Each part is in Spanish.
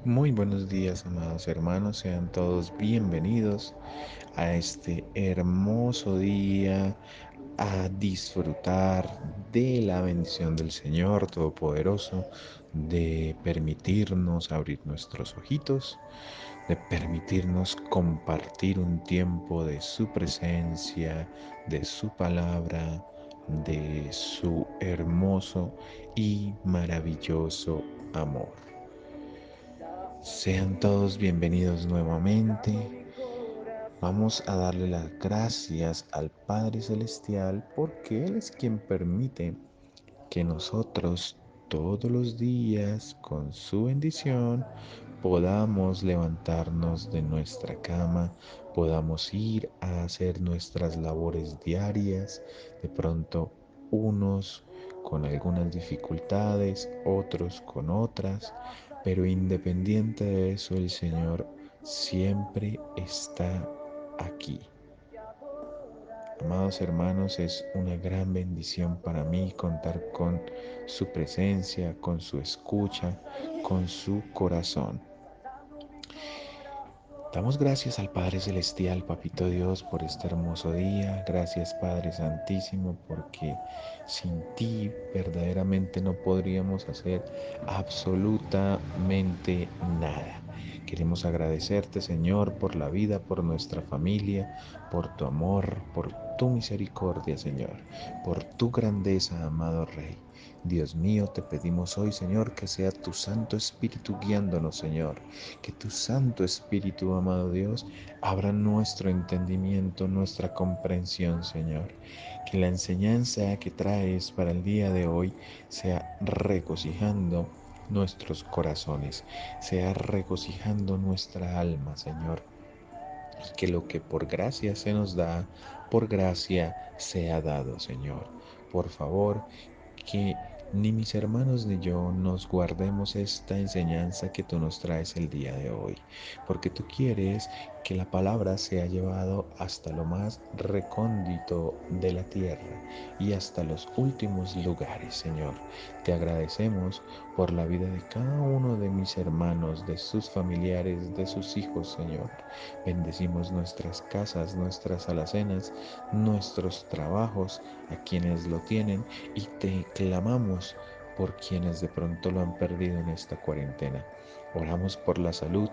Muy buenos días, amados hermanos, sean todos bienvenidos a este hermoso día, a disfrutar de la bendición del Señor Todopoderoso, de permitirnos abrir nuestros ojitos, de permitirnos compartir un tiempo de su presencia, de su palabra, de su hermoso y maravilloso amor. Sean todos bienvenidos nuevamente. Vamos a darle las gracias al Padre Celestial porque Él es quien permite que nosotros todos los días, con su bendición, podamos levantarnos de nuestra cama, podamos ir a hacer nuestras labores diarias, de pronto unos con algunas dificultades, otros con otras, pero independiente de eso, el Señor siempre está aquí. Amados hermanos, es una gran bendición para mí contar con su presencia, con su escucha, con su corazón. Damos gracias al Padre Celestial, Papito Dios, por este hermoso día. Gracias, Padre Santísimo, porque sin ti verdaderamente no podríamos hacer absolutamente nada. Queremos agradecerte, Señor, por la vida, por nuestra familia, por tu amor, por tu misericordia, Señor, por tu grandeza, amado Rey. Dios mío, te pedimos hoy, Señor, que sea tu Santo Espíritu guiándonos, Señor. Que tu Santo Espíritu, amado Dios, abra nuestro entendimiento, nuestra comprensión, Señor. Que la enseñanza que traes para el día de hoy sea regocijando nuestros corazones, sea regocijando nuestra alma, Señor. Y que lo que por gracia se nos da, por gracia sea dado, Señor. Por favor, que ni mis hermanos ni yo nos guardemos esta enseñanza que tú nos traes el día de hoy, porque tú quieres que la palabra sea llevado hasta lo más recóndito de la tierra y hasta los últimos lugares, Señor. Te agradecemos por la vida de cada uno de mis hermanos, de sus familiares, de sus hijos, Señor. Bendecimos nuestras casas, nuestras alacenas, nuestros trabajos, a quienes lo tienen, y te clamamos por quienes de pronto lo han perdido en esta cuarentena. Oramos por la salud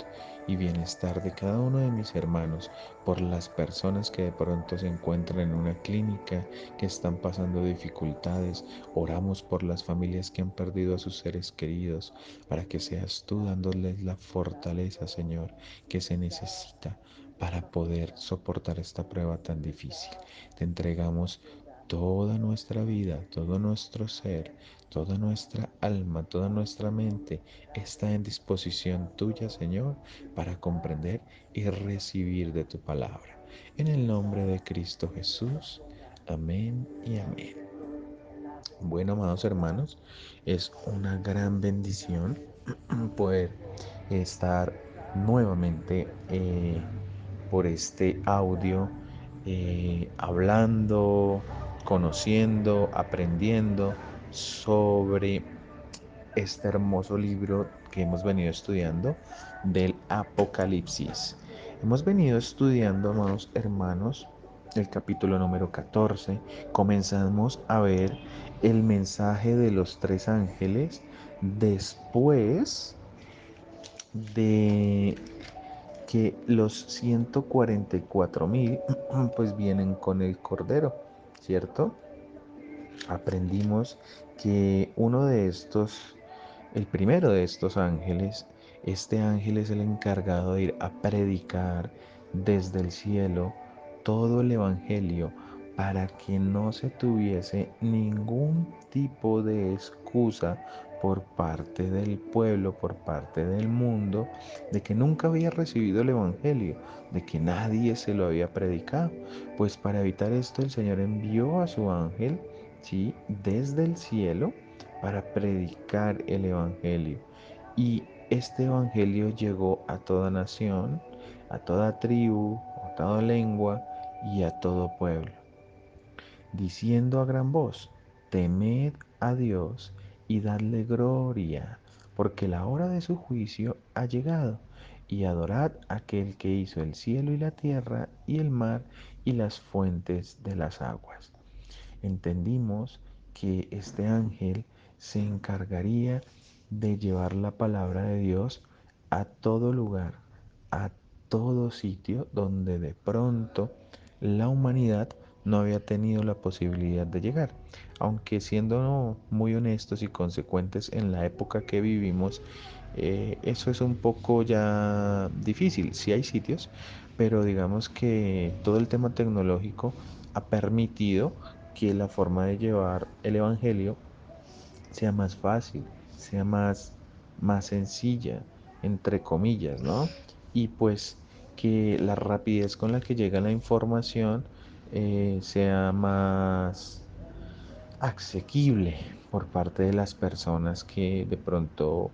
y bienestar de cada uno de mis hermanos, por las personas que de pronto se encuentran en una clínica, que están pasando dificultades. Oramos por las familias que han perdido a sus seres queridos, para que seas tú dándoles la fortaleza, Señor, que se necesita para poder soportar esta prueba tan difícil. Te entregamos toda nuestra vida, todo nuestro ser, toda nuestra alma, toda nuestra mente está en disposición tuya, Señor, para comprender y recibir de tu palabra. En el nombre de Cristo Jesús. Amén y amén. Bueno, amados hermanos, es una gran bendición poder estar nuevamente por este audio, hablando, conociendo, aprendiendo sobre este hermoso libro que hemos venido estudiando del Apocalipsis. Hemos venido estudiando, amados hermanos, el capítulo número 14. Comenzamos a ver el mensaje de los tres ángeles después de que los 144,000 pues vienen con el Cordero, ¿cierto? Aprendimos que uno de estos, el primero de estos ángeles, este ángel es el encargado de ir a predicar desde el cielo todo el evangelio para que no se tuviese ningún tipo de excusa por parte del pueblo, por parte del mundo, de que nunca había recibido el evangelio, de que nadie se lo había predicado. Pues para evitar esto el Señor envió a su ángel, ¿sí?, desde el cielo para predicar el evangelio. Y este evangelio llegó a toda nación, a toda tribu, a toda lengua y a todo pueblo, diciendo a gran voz: temed a Dios y dadle gloria, porque la hora de su juicio ha llegado, y adorad a aquel que hizo el cielo y la tierra y el mar y las fuentes de las aguas. Entendimos que este ángel se encargaría de llevar la palabra de Dios a todo lugar, a todo sitio donde de pronto la humanidad no había tenido la posibilidad de llegar. Aunque siendo muy honestos y consecuentes en la época que vivimos, eso es un poco ya difícil. Sí hay sitios, pero digamos que todo el tema tecnológico ha permitido que la forma de llevar el Evangelio sea más fácil, sea más sencilla, entre comillas, ¿no? Y pues que la rapidez con la que llega la información sea más asequible por parte de las personas que de pronto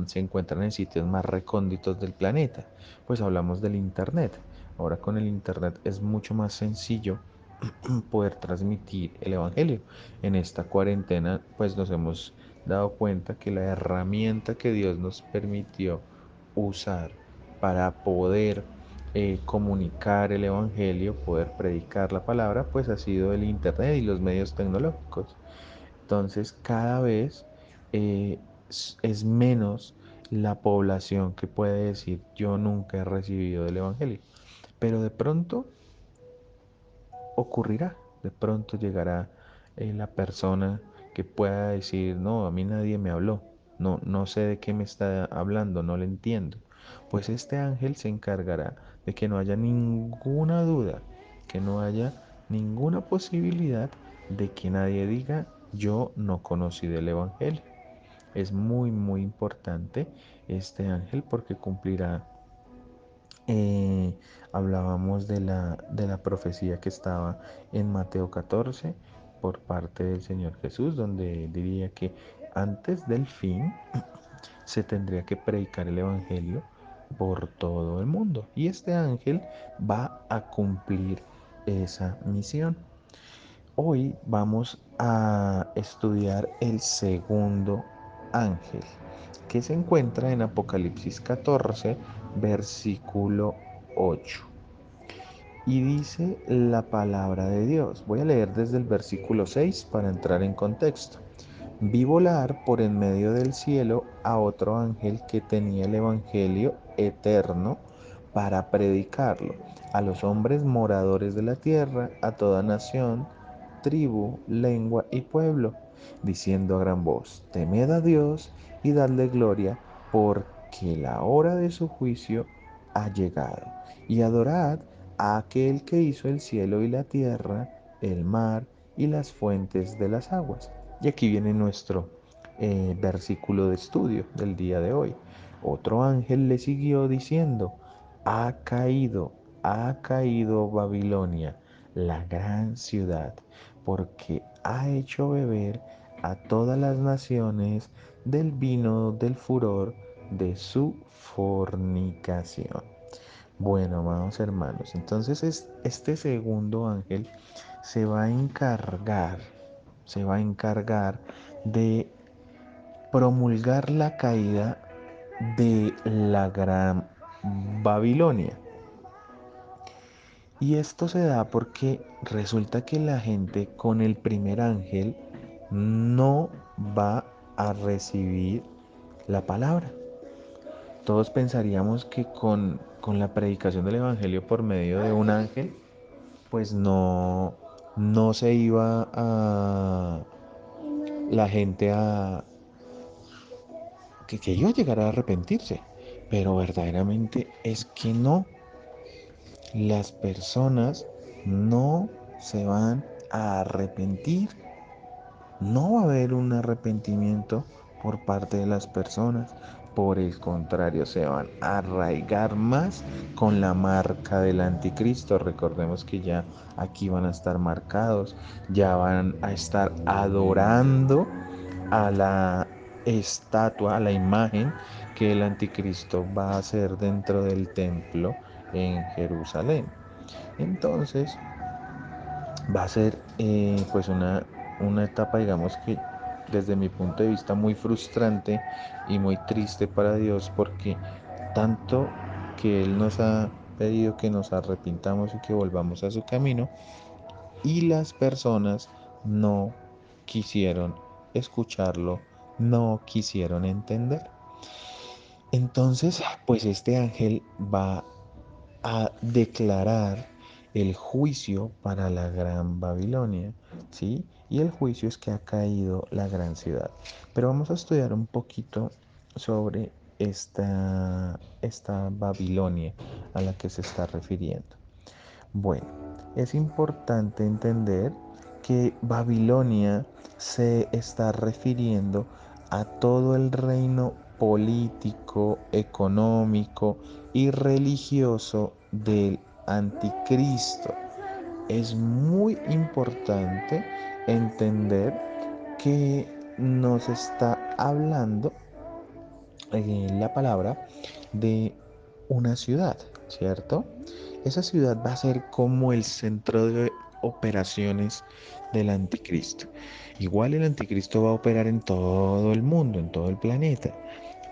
se encuentran en sitios más recónditos del planeta. Pues hablamos del Internet. Ahora con el Internet es mucho más sencillo poder transmitir el Evangelio. En esta cuarentena, pues nos hemos dado cuenta que la herramienta que Dios nos permitió usar para poder comunicar el Evangelio, poder predicar la palabra, pues ha sido el Internet y los medios tecnológicos. Entonces, cada vez eh, es menos la población que puede decir yo nunca he recibido el Evangelio. Pero de pronto ocurrirá, de pronto llegará la persona que pueda decir, no, a mí nadie me habló, no sé de qué me está hablando, no le entiendo. Pues este ángel se encargará de que no haya ninguna duda, que no haya ninguna posibilidad de que nadie diga, yo no conocí del Evangelio. Es muy importante este ángel porque cumplirá eh, hablábamos de la profecía que estaba en Mateo 14 por parte del Señor Jesús, donde diría que antes del fin se tendría que predicar el Evangelio por todo el mundo. Y este ángel va a cumplir esa misión. Hoy vamos a estudiar el segundo ángel, que se encuentra en Apocalipsis 14, versículo 8. Y dice la palabra de Dios. Voy a leer desde el versículo 6 para entrar en contexto. Vi volar por en medio del cielo a otro ángel que tenía el Evangelio eterno para predicarlo a los hombres moradores de la tierra, a toda nación, tribu, lengua y pueblo, diciendo a gran voz, temed a Dios y dadle gloria, porque la hora de su juicio ha llegado, y adorad a aquel que hizo el cielo y la tierra, el mar y las fuentes de las aguas. Y aquí viene nuestro versículo de estudio del día de hoy. Otro ángel le siguió diciendo, ha caído Babilonia, la gran ciudad, porque ha hecho beber a todas las naciones del vino del furor de su fornicación. Bueno, amados hermanos, entonces este segundo ángel se va a encargar, se va a encargar de promulgar la caída de la gran Babilonia. Y esto se da porque resulta que la gente con el primer ángel no va a recibir la palabra. Todos pensaríamos que con la predicación del Evangelio por medio de un ángel, pues no se iba a la gente que iba a llegar a arrepentirse. Pero verdaderamente es que no, las personas no se van a arrepentir. No va a haber un arrepentimiento por parte de las personas. Por el contrario, se van a arraigar más con la marca del anticristo. Recordemos que ya aquí van a estar marcados, ya van a estar adorando a la estatua, a la imagen que el anticristo va a hacer dentro del templo en Jerusalén. Entonces va a ser pues una etapa, digamos que desde mi punto de vista, muy frustrante y muy triste para Dios, porque tanto que Él nos ha pedido que nos arrepintamos y que volvamos a su camino, y las personas no quisieron escucharlo, no quisieron entender. Entonces, pues este ángel va a declarar el juicio para la gran Babilonia, ¿sí? Y el juicio es que ha caído la gran ciudad. Pero vamos a estudiar un poquito sobre esta Babilonia a la que se está refiriendo. Bueno, es importante entender que Babilonia se está refiriendo a todo el reino político, económico y religioso del anticristo. Es muy importante entender que nos está hablando la palabra de una ciudad, ¿cierto? Esa ciudad va a ser como el centro de operaciones del anticristo. Igual el anticristo va a operar en todo el mundo, en todo el planeta,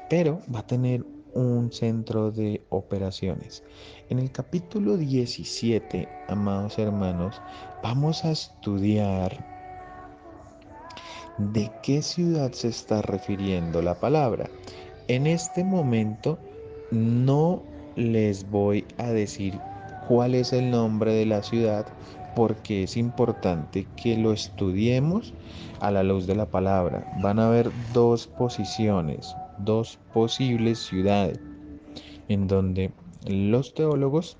pero va a tener un centro de operaciones. En el capítulo 17, amados hermanos, vamos a estudiar de qué ciudad se está refiriendo la palabra. En este momento no les voy a decir cuál es el nombre de la ciudad porque es importante que lo estudiemos a la luz de la palabra. Van a haber dos posiciones, dos posibles ciudades en donde los teólogos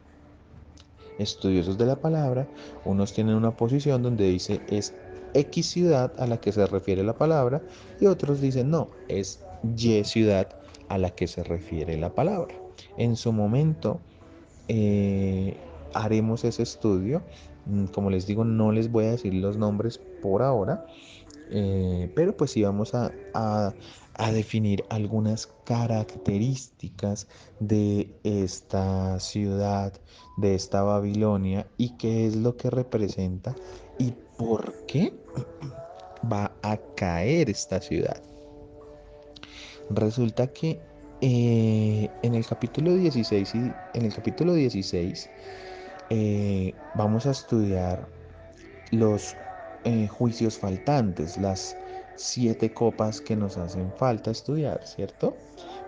estudiosos de la palabra, unos tienen una posición donde dice es X ciudad a la que se refiere la palabra y otros dicen no, es Y ciudad a la que se refiere la palabra. En su momento eh, haremos ese estudio. Como les digo, no les voy a decir los nombres por ahora, pero pues sí vamos a definir algunas características de esta ciudad, de esta Babilonia y qué es lo que representa y por qué va a caer esta ciudad. Resulta que en el capítulo 16 vamos a estudiar los juicios faltantes, las 7 copas que nos hacen falta estudiar, ¿cierto?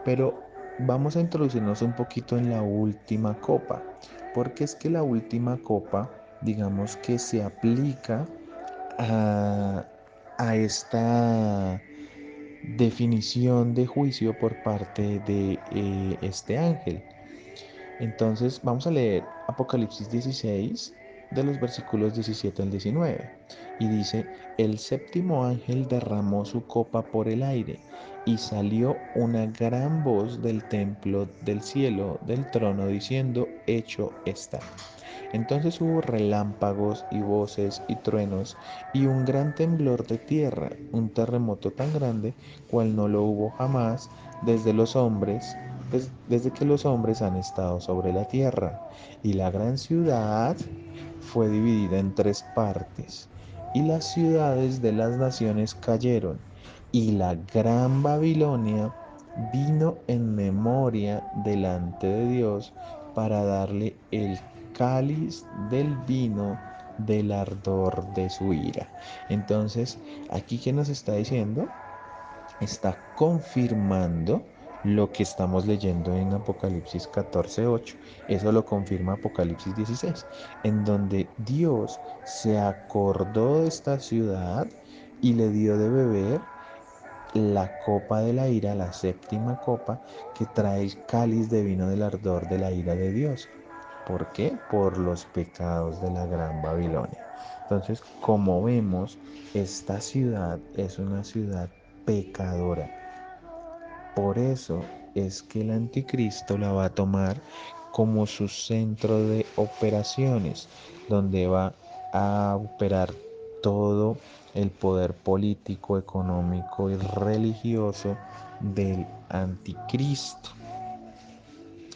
Pero vamos a introducirnos un poquito en la última copa, porque es que la última copa, digamos que se aplica a, a esta definición de juicio por parte de este ángel. Entonces vamos a leer Apocalipsis 16 de los versículos 17 al 19 y dice, el séptimo ángel derramó su copa por el aire y salió una gran voz del templo del cielo del trono diciendo, hecho está. Entonces hubo relámpagos y voces y truenos y un gran temblor de tierra, un terremoto tan grande cual no lo hubo jamás desde los hombres, desde que los hombres han estado sobre la tierra. Y la gran ciudad fue dividida en 3 partes, y las ciudades de las naciones cayeron, y la gran Babilonia vino en memoria delante de Dios para darle el cáliz del vino del ardor de su ira. Entonces, aquí que nos está diciendo, está confirmando lo que estamos leyendo en Apocalipsis 14:8. Eso lo confirma Apocalipsis 16, en donde Dios se acordó de esta ciudad y le dio de beber la copa de la ira, la séptima copa, que trae el cáliz de vino del ardor de la ira de Dios. ¿Por qué? Por los pecados de la gran Babilonia. Entonces, como vemos, esta ciudad es una ciudad pecadora. Por eso es que el anticristo la va a tomar como su centro de operaciones, donde va a operar todo el poder político, económico y religioso del anticristo.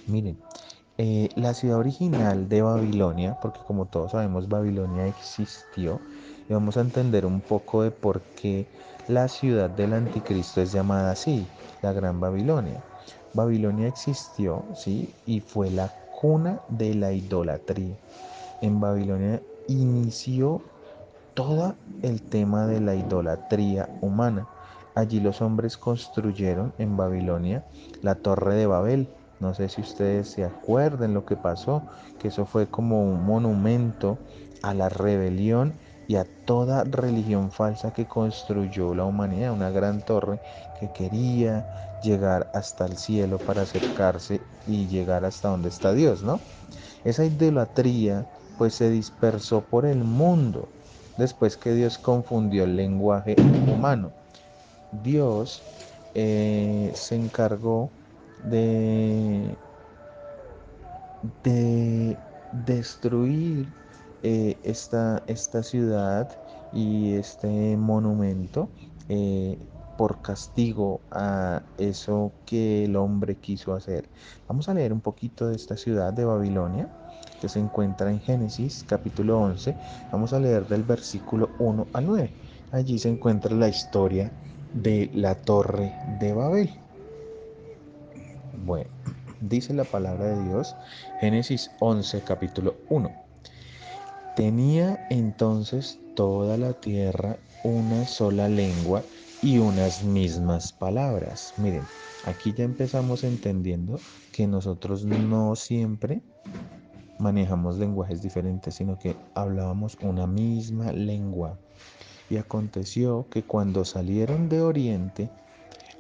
Miren, La ciudad original de Babilonia, porque como todos sabemos Babilonia existió, y vamos a entender un poco de por qué la ciudad del anticristo es llamada así, la Gran Babilonia. Babilonia existió, ¿sí? Y fue la cuna de la idolatría. En Babilonia inició todo el tema de la idolatría humana. Allí los hombres construyeron en Babilonia la Torre de Babel. No sé si ustedes se acuerdan lo que pasó, que eso fue como un monumento a la rebelión y a toda religión falsa que construyó la humanidad, una gran torre que quería llegar hasta el cielo para acercarse y llegar hasta donde está Dios, ¿no? Esa idolatría pues se dispersó por el mundo después que Dios confundió el lenguaje humano. Dios se encargó de, de destruir esta ciudad y este monumento eh, por castigo a eso que el hombre quiso hacer. Vamos a leer un poquito de esta ciudad de Babilonia que se encuentra en Génesis capítulo 11. Vamos a leer del versículo 1 al 9. Allí se encuentra la historia de la torre de Babel. Bueno, dice la palabra de Dios, Génesis 11, capítulo 1. Tenía entonces toda la tierra una sola lengua y unas mismas palabras. Miren, aquí ya empezamos entendiendo que nosotros no siempre manejamos lenguajes diferentes, sino que hablábamos una misma lengua. Y aconteció que cuando salieron de oriente,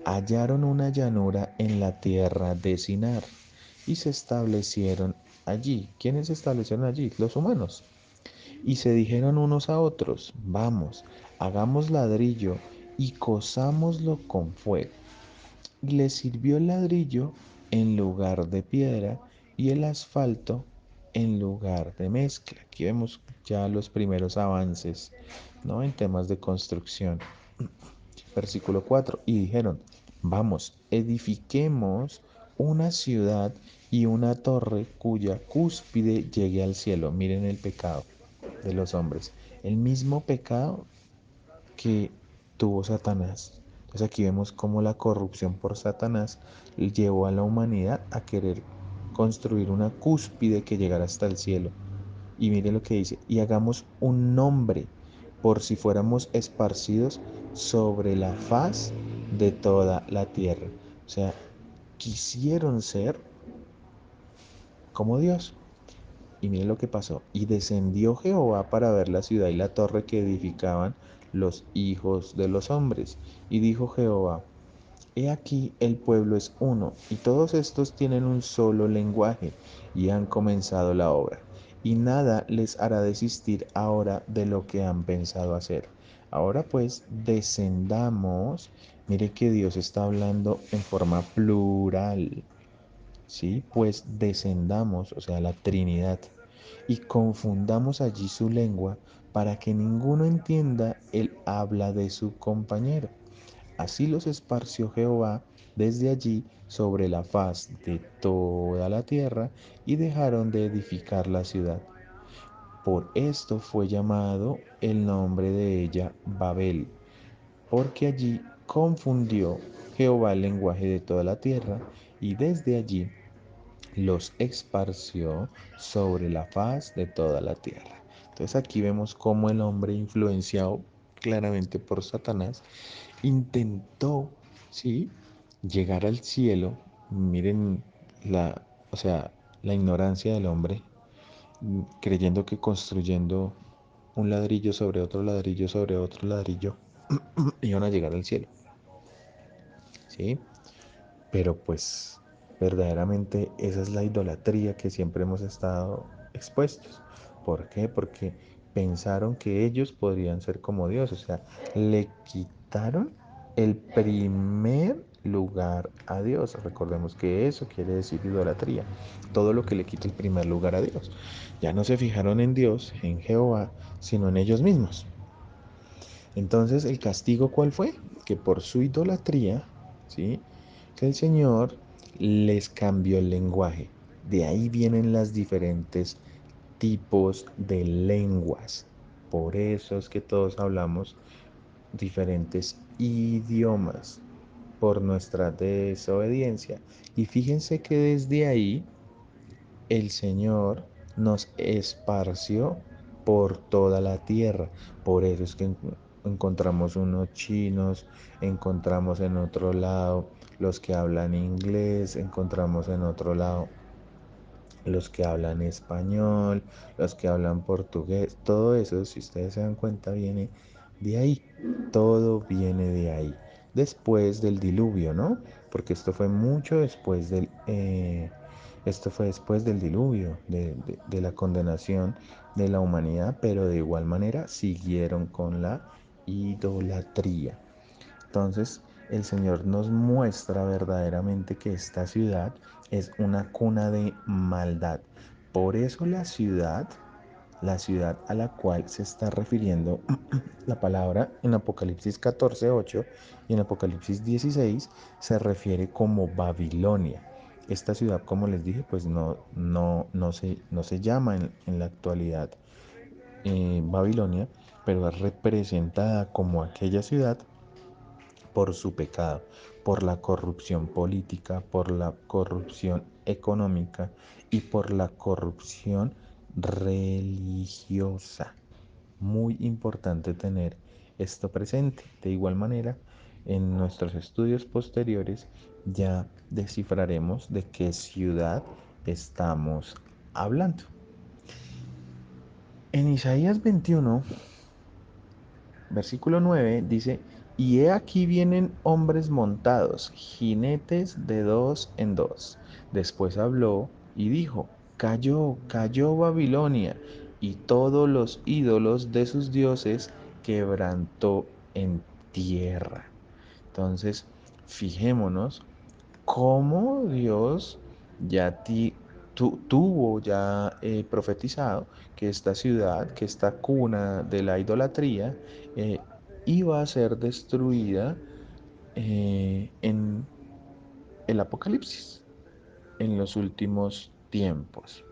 hallaron una llanura en la tierra de Sinar y se establecieron allí. ¿Quiénes se establecieron allí? Los humanos. Y se dijeron unos a otros, vamos, hagamos ladrillo y cosámoslo con fuego. Y les sirvió el ladrillo en lugar de piedra y el asfalto en lugar de mezcla. Aquí vemos ya los primeros avances, ¿no? En temas de construcción. Versículo 4. Y dijeron, vamos, edifiquemos una ciudad y una torre cuya cúspide llegue al cielo. Miren el pecado de los hombres. El mismo pecado que tuvo Satanás. Entonces aquí vemos cómo la corrupción por Satanás llevó a la humanidad a querer construir una cúspide que llegara hasta el cielo. Y mire lo que dice, y hagamos un nombre por si fuéramos esparcidos sobre la faz de toda la tierra. O sea, quisieron ser como Dios. Y mire lo que pasó. Y descendió Jehová para ver la ciudad y la torre que edificaban los hijos de los hombres. Y dijo Jehová, he aquí el pueblo es uno, y todos estos tienen un solo lenguaje, y han comenzado la obra. Y nada les hará desistir ahora de lo que han pensado hacer. Ahora pues descendamos. Mire que Dios está hablando en forma plural. ¿Sí? Pues descendamos, o sea, la Trinidad, y confundamos allí su lengua para que ninguno entienda el habla de su compañero. Así los esparció Jehová desde allí sobre la faz de toda la tierra y dejaron de edificar la ciudad. Por esto fue llamado el nombre de ella Babel, porque allí confundió Jehová el lenguaje de toda la tierra y desde allí los esparció sobre la faz de toda la tierra. Entonces aquí vemos cómo el hombre influenciado claramente por Satanás intentó, ¿sí? Llegar al cielo. Miren o sea, la ignorancia del hombre, creyendo que construyendo un ladrillo sobre otro ladrillo, iban a llegar al cielo, ¿sí? Pero pues verdaderamente esa es la idolatría que siempre hemos estado expuestos. ¿Por qué? Porque pensaron que ellos podrían ser como Dios, o sea, le quitaron el primer lugar a Dios. Recordemos que eso quiere decir idolatría, todo lo que le quita el primer lugar a Dios. Ya no se fijaron en Dios, en Jehová, sino en ellos mismos. Entonces, ¿el castigo cuál fue? Que por su idolatría, ¿sí? Que el Señor les cambió el lenguaje. De ahí vienen las diferentes tipos de lenguas. Por eso es que todos hablamos diferentes idiomas por nuestra desobediencia. Y fíjense que desde ahí el Señor nos esparció por toda la tierra. Por eso es que encontramos unos chinos, encontramos en otro lado los que hablan inglés, encontramos en otro lado los que hablan español, los que hablan portugués, todo eso, si ustedes se dan cuenta, viene de ahí. Todo viene de ahí. Después del diluvio, ¿no? Porque esto fue mucho después esto fue después del diluvio, de la condenación de la humanidad, pero de igual manera siguieron con la idolatría. Entonces, el Señor nos muestra verdaderamente que esta ciudad es una cuna de maldad. Por eso la ciudad a la cual se está refiriendo la palabra en Apocalipsis 14:8 y en Apocalipsis 16 se refiere como Babilonia. Esta ciudad, como les dije, pues no se llama en la actualidad Babilonia, pero es representada como aquella ciudad por su pecado, por la corrupción política, por la corrupción económica y por la corrupción religiosa. Muy importante tener esto presente. De igual manera, en nuestros estudios posteriores ya descifraremos de qué ciudad estamos hablando. En Isaías 21 versículo 9 dice, y he aquí vienen hombres montados, jinetes de dos en dos. Después habló y dijo, cayó, cayó Babilonia, y todos los ídolos de sus dioses quebrantó en tierra. Entonces, fijémonos cómo Dios ya tuvo ya profetizado que esta ciudad, que esta cuna de la idolatría, eh, iba a ser destruida en el Apocalipsis, en los últimos tiempos.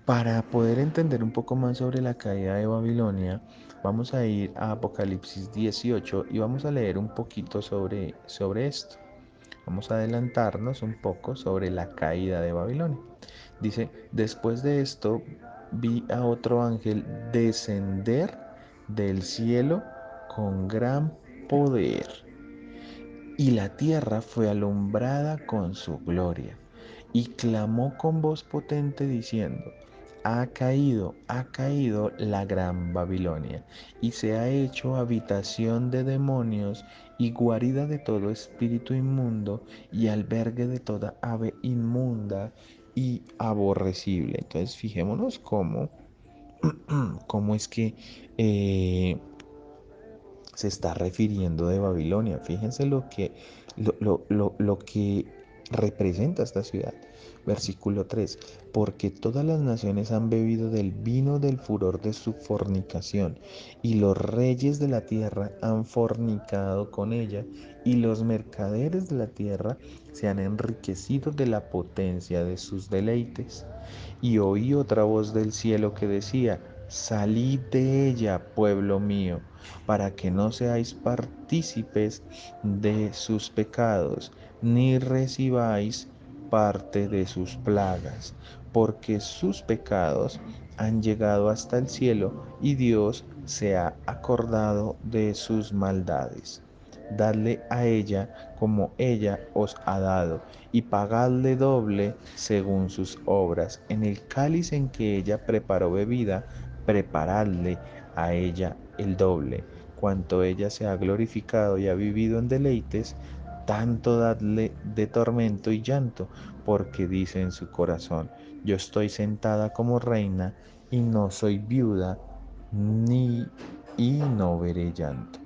Para poder entender un poco más sobre la caída de Babilonia, vamos a ir a Apocalipsis 18 y vamos a leer un poquito sobre esto. Vamos a adelantarnos un poco sobre la caída de Babilonia. Dice, después de esto vi a otro ángel descender del cielo con gran poder, y la tierra fue alumbrada con su gloria. Y clamó con voz potente diciendo, ha caído la gran Babilonia, y se ha hecho habitación de demonios y guarida de todo espíritu inmundo y albergue de toda ave inmunda y aborrecible. Entonces fijémonos cómo es que se está refiriendo de Babilonia. Fíjense lo que representa esta ciudad. Versículo 3, porque todas las naciones han bebido del vino del furor de su fornicación, y los reyes de la tierra han fornicado con ella, y los mercaderes de la tierra se han enriquecido de la potencia de sus deleites. Y oí otra voz del cielo que decía, salid de ella, pueblo mío, para que no seáis partícipes de sus pecados, ni recibáis parte de sus plagas, porque sus pecados han llegado hasta el cielo y Dios se ha acordado de sus maldades. Dadle a ella como ella os ha dado, y pagadle doble según sus obras. En el cáliz en que ella preparó bebida, preparadle a ella el doble. Cuanto ella se ha glorificado y ha vivido en deleites, tanto dadle de tormento y llanto, porque dice en su corazón, yo estoy sentada como reina y no soy viuda, ni y no veré llanto.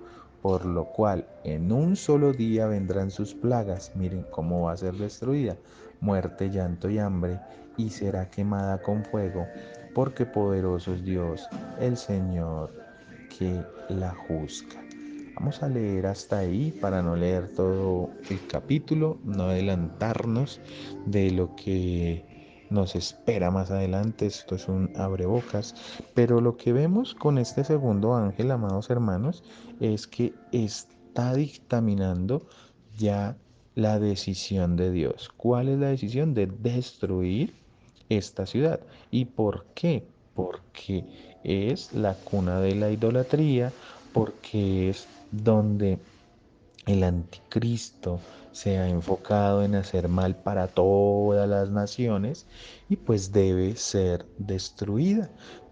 Por lo cual en un solo día vendrán sus plagas, miren cómo va a ser destruida, muerte, llanto y hambre, y será quemada con fuego, porque poderoso es Dios, el Señor, que la juzga. Vamos a leer hasta ahí para no leer todo el capítulo, no adelantarnos de lo que nos espera más adelante. Esto es un abrebocas. Pero lo que vemos con este segundo ángel, amados hermanos, es que está dictaminando ya la decisión de Dios. ¿Cuál es la decisión? De destruir esta ciudad. ¿Y por qué? Porque es la cuna de la idolatría, porque es donde el anticristo se ha enfocado en hacer mal para todas las naciones y pues debe ser destruida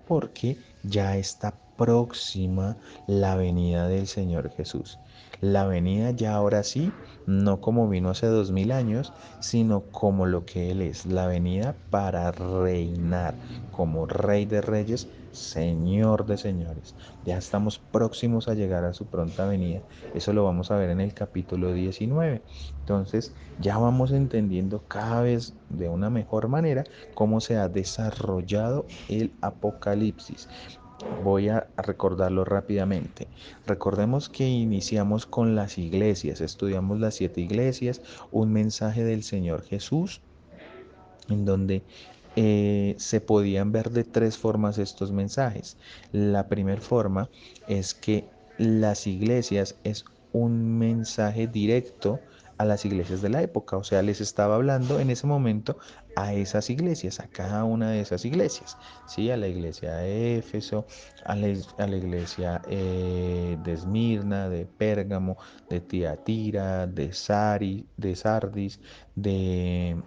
porque ya está próxima la venida del Señor Jesús. La venida ya ahora sí, no como vino hace 2000 años, sino como lo que Él es, la venida para reinar como Rey de Reyes, Señor de Señores. Ya estamos próximos a llegar a su pronta venida. Eso lo vamos a ver en el capítulo 19. Entonces ya vamos entendiendo cada vez de una mejor manera cómo se ha desarrollado el Apocalipsis. Voy a recordarlo rápidamente. Recordemos que iniciamos con las iglesias, estudiamos las 7 iglesias, un mensaje del Señor Jesús, en donde se podían ver de 3 formas estos mensajes. La primera forma es que las iglesias es un mensaje directo a las iglesias de la época, o sea, les estaba hablando en ese momento a esas iglesias, a cada una de esas iglesias, ¿sí? A la iglesia de Éfeso, a la iglesia de Esmirna, de Pérgamo, de Tiatira, de Sardis, de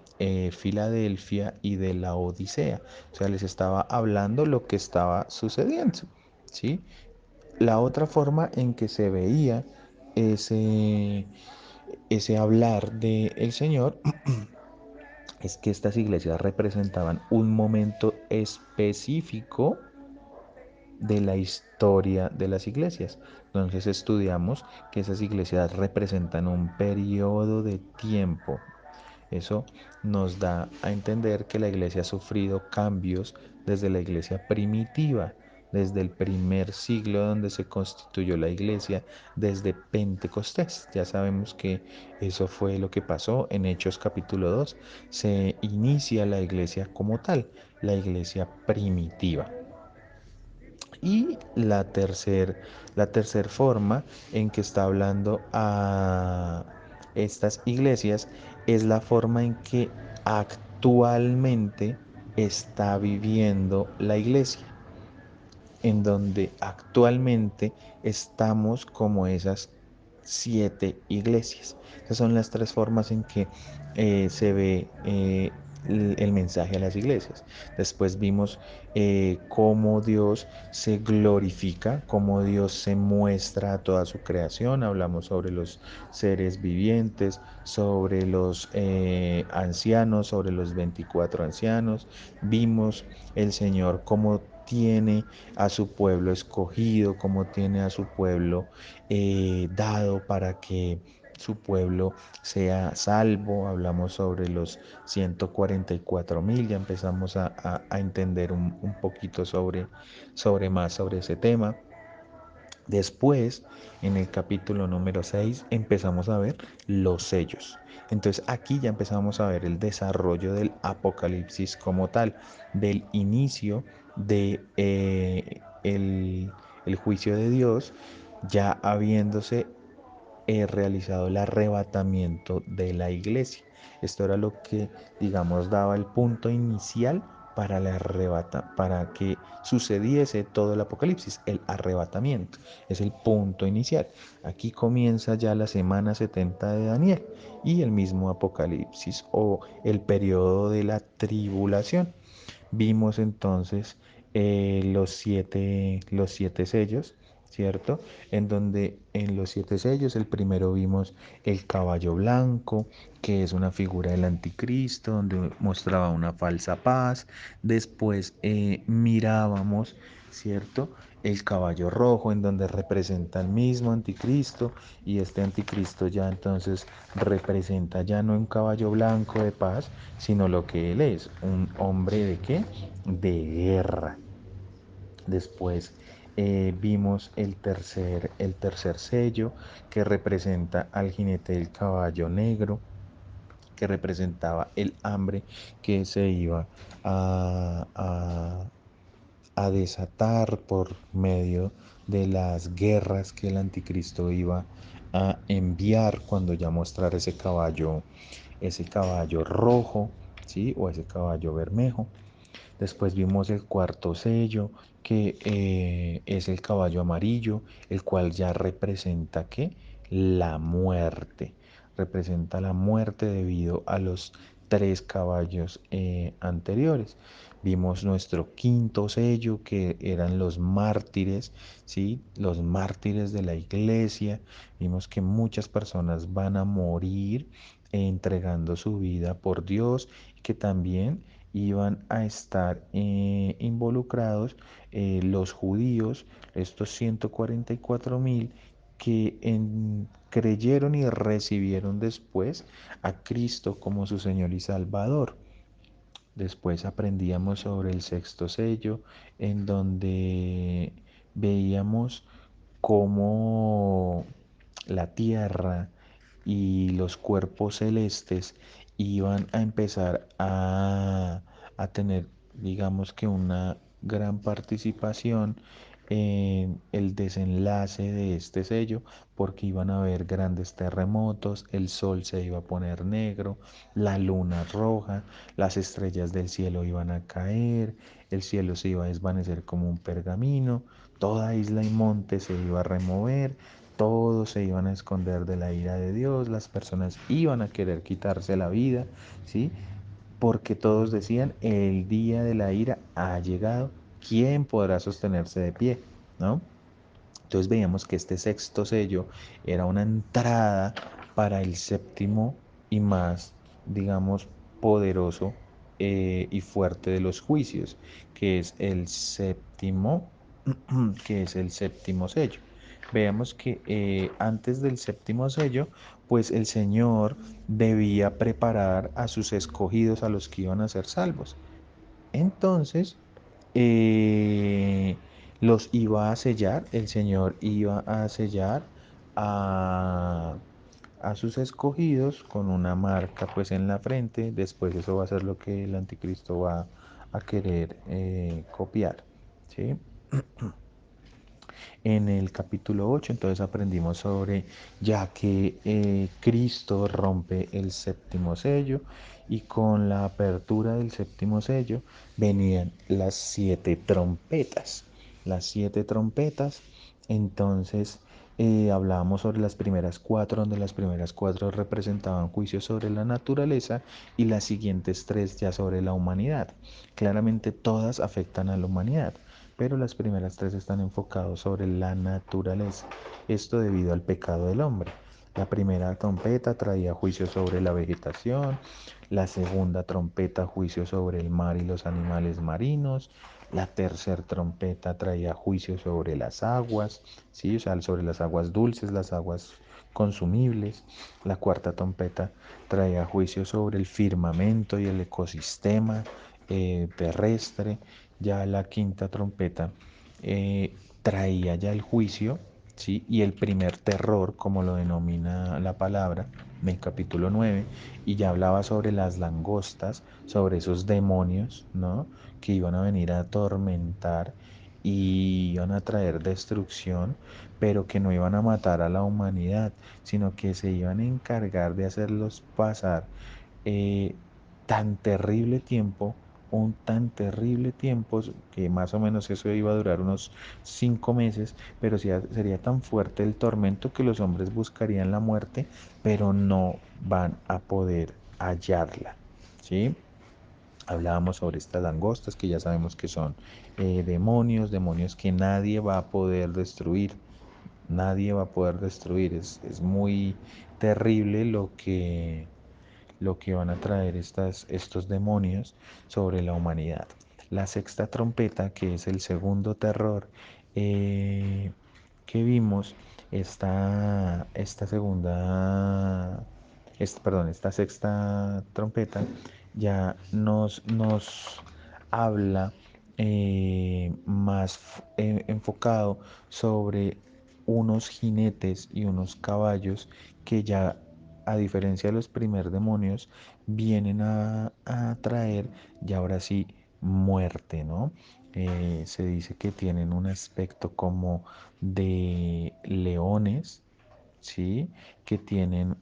Filadelfia y de la Odisea. O sea, les estaba hablando lo que estaba sucediendo, ¿sí? La otra forma en que se veía ese, ese hablar del Señor es que estas iglesias representaban un momento específico de la historia de las iglesias. Entonces estudiamos que esas iglesias representan un periodo de tiempo. Eso nos da a entender que la iglesia ha sufrido cambios desde la iglesia primitiva, desde el primer siglo donde se constituyó la iglesia, desde Pentecostés. Ya sabemos que eso fue lo que pasó en Hechos capítulo 2. Se inicia la iglesia como tal, la iglesia primitiva. Y la tercer forma en que está hablando a estas iglesias es la forma en que actualmente está viviendo la iglesia, en donde actualmente estamos como esas 7 iglesias. Esas son las 3 formas en que se ve el mensaje a las iglesias. Después vimos cómo Dios se glorifica, cómo Dios se muestra a toda su creación. Hablamos sobre los seres vivientes, sobre los ancianos, sobre los 24 ancianos. Vimos el Señor cómo tiene a su pueblo escogido, como tiene a su pueblo dado para que su pueblo sea salvo. Hablamos sobre los 144.000, ya empezamos a entender un poquito sobre ese tema. Después, en el capítulo número 6, empezamos a ver los sellos. Entonces aquí ya empezamos a ver el desarrollo del Apocalipsis como tal, del inicio de el juicio de Dios, ya habiéndose realizado el arrebatamiento de la iglesia. Esto era lo que, digamos, daba el punto inicial para que sucediese todo el apocalipsis, el arrebatamiento. Es el punto inicial. Aquí comienza ya la semana 70 de Daniel y el mismo apocalipsis o el periodo de la tribulación. Vimos entonces los siete sellos, ¿cierto? En donde en los 7 sellos, el primero vimos el caballo blanco, que es una figura del anticristo, donde mostraba una falsa paz. Después mirábamos, ¿cierto? El caballo rojo, en donde representa al mismo anticristo, y este anticristo ya entonces representa ya no un caballo blanco de paz, sino lo que él es, un hombre de qué? De guerra. Después vimos el tercer sello que representa al jinete del caballo negro, que representaba el hambre que se iba a, a, a desatar por medio de las guerras que el anticristo iba a enviar cuando ya mostrara ese caballo rojo, ¿sí? O ese caballo bermejo. Después vimos el cuarto sello, que es el caballo amarillo, el cual ya representa ¿qué? La muerte. Representa la muerte debido a los tres caballos anteriores. Vimos nuestro quinto sello, que eran los mártires, ¿sí? Los mártires de la iglesia. Vimos que muchas personas van a morir entregando su vida por Dios, y que también iban a estar involucrados los judíos, estos 144.000 que creyeron y recibieron después a Cristo como su Señor y Salvador. Después aprendíamos sobre el sexto sello, en donde veíamos cómo la tierra y los cuerpos celestes iban a empezar a tener, digamos que una gran participación en el desenlace de este sello, porque iban a haber grandes terremotos, el sol se iba a poner negro, la luna roja, las estrellas del cielo iban a caer, el cielo se iba a desvanecer como un pergamino, toda isla y monte se iba a remover, todos se iban a esconder de la ira de Dios, las personas iban a querer quitarse la vida, ¿sí? Porque todos decían, el día de la ira ha llegado, ¿quién podrá sostenerse de pie? ¿No? Entonces veíamos que este sexto sello era una entrada para el séptimo y más, digamos, poderoso y fuerte de los juicios, que es el séptimo, que es el séptimo sello. Veamos que antes del séptimo sello, pues el Señor debía preparar a sus escogidos, a los que iban a ser salvos. Entonces, eh, los iba a sellar, el Señor iba a sellar a, a sus escogidos con una marca pues en la frente. Después eso va a ser lo que el anticristo va a querer copiar, ¿sí? En el capítulo 8 entonces aprendimos sobre ya que Cristo rompe el séptimo sello, y con la apertura del séptimo sello venían las siete trompetas. Las siete trompetas, entonces hablábamos sobre las primeras cuatro, donde las primeras cuatro representaban juicios sobre la naturaleza y las siguientes tres ya sobre la humanidad. Claramente todas afectan a la humanidad, pero las primeras tres están enfocadas sobre la naturaleza, esto debido al pecado del hombre. La primera trompeta traía juicio sobre la vegetación, la segunda trompeta juicio sobre el mar y los animales marinos, la tercera trompeta traía juicio sobre las aguas, ¿sí? O sea, sobre las aguas dulces, las aguas consumibles. La cuarta trompeta traía juicio sobre el firmamento y el ecosistema terrestre. Ya la quinta trompeta traía ya el juicio, ¿sí? Y el primer terror, como lo denomina la palabra, en el capítulo 9, y ya hablaba sobre las langostas, sobre esos demonios, ¿no? Que iban a venir a atormentar y iban a traer destrucción, pero que no iban a matar a la humanidad, sino que se iban a encargar de hacerlos pasar eh, tan terrible tiempo, un tan terrible tiempo, que más o menos eso iba a durar unos 5 meses, pero sería tan fuerte el tormento que los hombres buscarían la muerte, pero no van a poder hallarla, ¿sí? Hablábamos sobre estas langostas, que ya sabemos que son demonios, demonios que nadie va a poder destruir, nadie va a poder destruir. Es muy terrible lo que van a traer estos demonios sobre la humanidad. La sexta trompeta, que es el segundo terror que vimos, esta segunda, perdón, esta sexta trompeta ya nos habla más enfocado sobre unos jinetes y unos caballos que ya, a diferencia de los primer demonios, vienen a traer ya ahora sí muerte, ¿no? Se dice que tienen un aspecto como de leones, ¿sí? Que tienen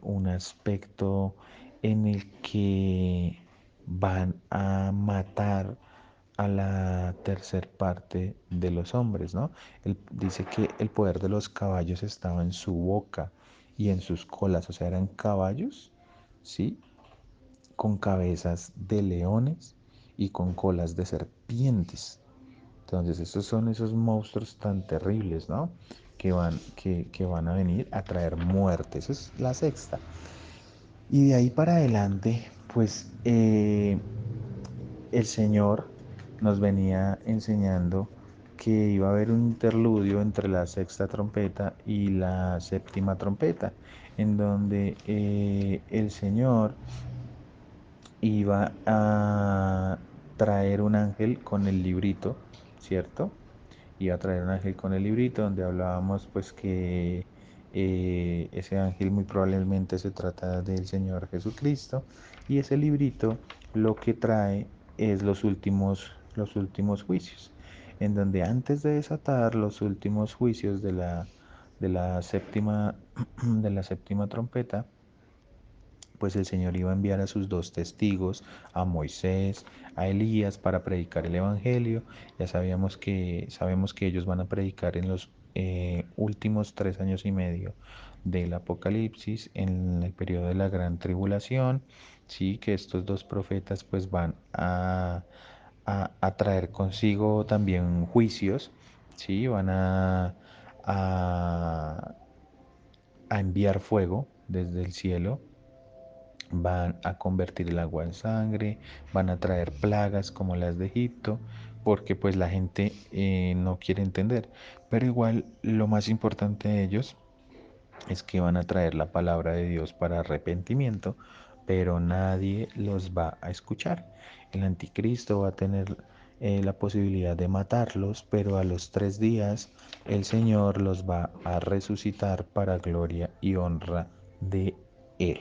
un aspecto en el que van a matar a la tercer parte de los hombres, ¿no? Él dice que el poder de los caballos estaba en su boca y en sus colas, o sea, eran caballos, ¿sí? Con cabezas de leones y con colas de serpientes. Entonces, esos son esos monstruos tan terribles, ¿no? Que van a venir a traer muerte. Esa es la sexta. Y de ahí para adelante, pues el Señor nos venía enseñando que iba a haber un interludio entre la sexta trompeta y la séptima trompeta, en donde el Señor iba a traer un ángel con el librito, ¿cierto? Iba a traer un ángel con el librito donde hablábamos pues que ese ángel muy probablemente se trata del Señor Jesucristo y ese librito lo que trae es los últimos juicios, en donde antes de desatar los últimos juicios de la séptima, de la séptima trompeta, pues el Señor iba a enviar a sus dos testigos, a Moisés, a Elías, para predicar el Evangelio. Ya sabemos que ellos van a predicar en los últimos 3 años y medio del Apocalipsis, en el periodo de la gran tribulación, sí, que estos dos profetas pues van a traer consigo también juicios, sí, van a, a enviar fuego desde el cielo, van a convertir el agua en sangre, van a traer plagas como las de Egipto, porque pues la gente no quiere entender. Pero igual lo más importante de ellos es que van a traer la palabra de Dios para arrepentimiento, pero nadie los va a escuchar. El anticristo va a tener la posibilidad de matarlos, pero a los 3 días el Señor los va a resucitar para gloria y honra de Él.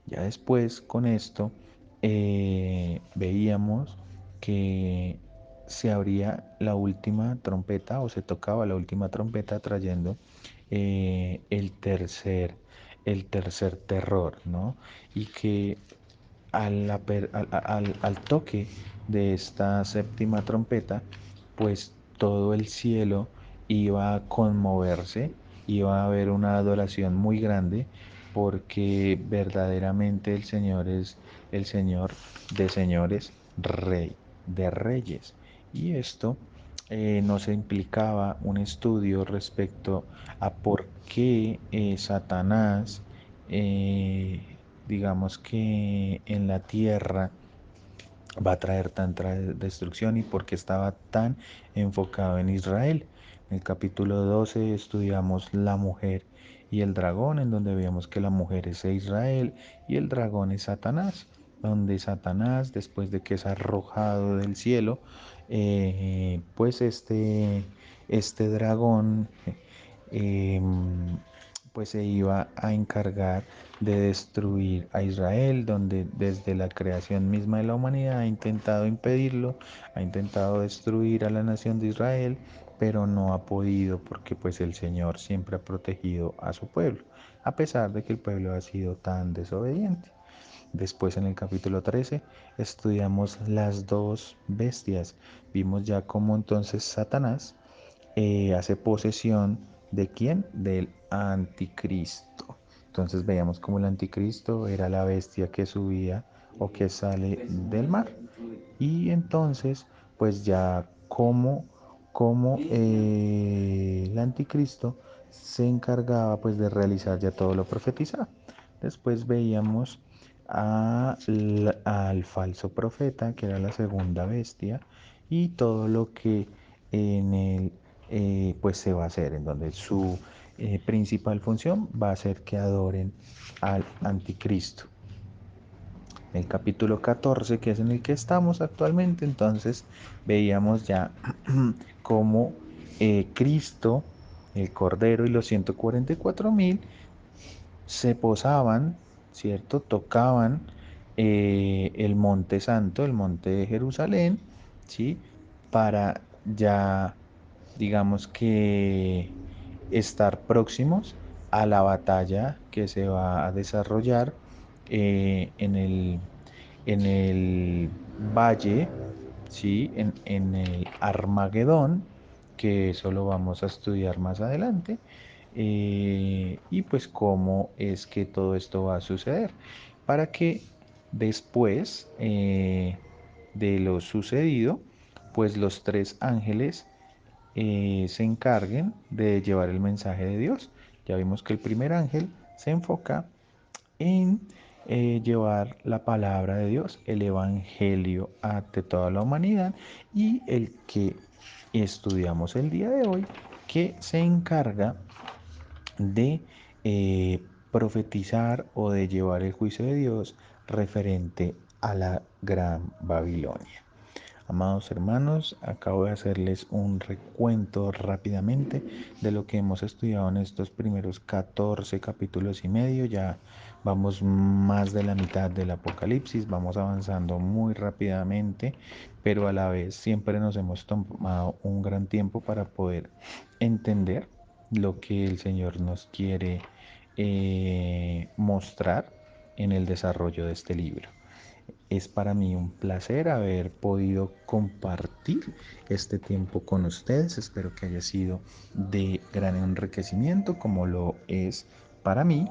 Ya después con esto veíamos que se abría la última trompeta o se tocaba la última trompeta trayendo el tercer terror, ¿no? Y que al toque de esta séptima trompeta, pues todo el cielo iba a conmoverse, iba a haber una adoración muy grande, porque verdaderamente el Señor es el Señor de señores, Rey de reyes. Y esto nos implicaba un estudio respecto a por qué Satanás, digamos que en la tierra, va a traer tanta destrucción y por qué estaba tan enfocado en Israel. En el capítulo 12 estudiamos la mujer y el dragón, en donde vemos que la mujer es Israel y el dragón es Satanás, donde Satanás, después de que es arrojado del cielo, pues este dragón pues se iba a encargar de destruir a Israel, donde desde la creación misma de la humanidad ha intentado impedirlo, ha intentado destruir a la nación de Israel, pero no ha podido, porque pues el Señor siempre ha protegido a su pueblo, a pesar de que el pueblo ha sido tan desobediente. Después en el capítulo 13 estudiamos las dos bestias. Vimos ya cómo entonces Satanás hace posesión de quién? Del anticristo. Entonces veíamos cómo el anticristo era la bestia que subía o que sale del mar. Y entonces, pues ya como el anticristo se encargaba pues de realizar ya todo lo profetizado. Después veíamos al falso profeta, que era la segunda bestia, y todo lo que en él pues se va a hacer, en donde su principal función va a ser que adoren al anticristo. el capítulo 14, que es en el que estamos actualmente. Entonces veíamos ya cómo Cristo, el Cordero y los 144.000 se posaban, ¿cierto? Tocaban el monte santo, el monte de Jerusalén, ¿sí? Para ya, digamos que, estar próximos a la batalla que se va a desarrollar en el valle, ¿sí? En el Armagedón, que eso lo vamos a estudiar más adelante, y pues cómo es que todo esto va a suceder, para que después de lo sucedido, pues los tres ángeles se encarguen de llevar el mensaje de Dios. Ya vimos que el primer ángel se enfoca en llevar la palabra de Dios, el evangelio ante toda la humanidad, y el que estudiamos el día de hoy, que se encarga de profetizar o de llevar el juicio de Dios referente a la Gran Babilonia. Amados hermanos, acabo de hacerles un recuento rápidamente de lo que hemos estudiado en estos primeros 14 capítulos y medio. Ya vamos más de la mitad del Apocalipsis, vamos avanzando muy rápidamente, pero a la vez siempre nos hemos tomado un gran tiempo para poder entender lo que el Señor nos quiere mostrar en el desarrollo de este libro. Es para mí un placer haber podido compartir este tiempo con ustedes. Espero que haya sido de gran enriquecimiento como lo es para mí.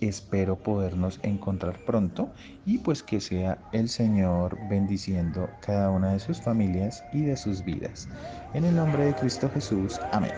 Espero podernos encontrar pronto y pues que sea el Señor bendiciendo cada una de sus familias y de sus vidas. En el nombre de Cristo Jesús. Amén.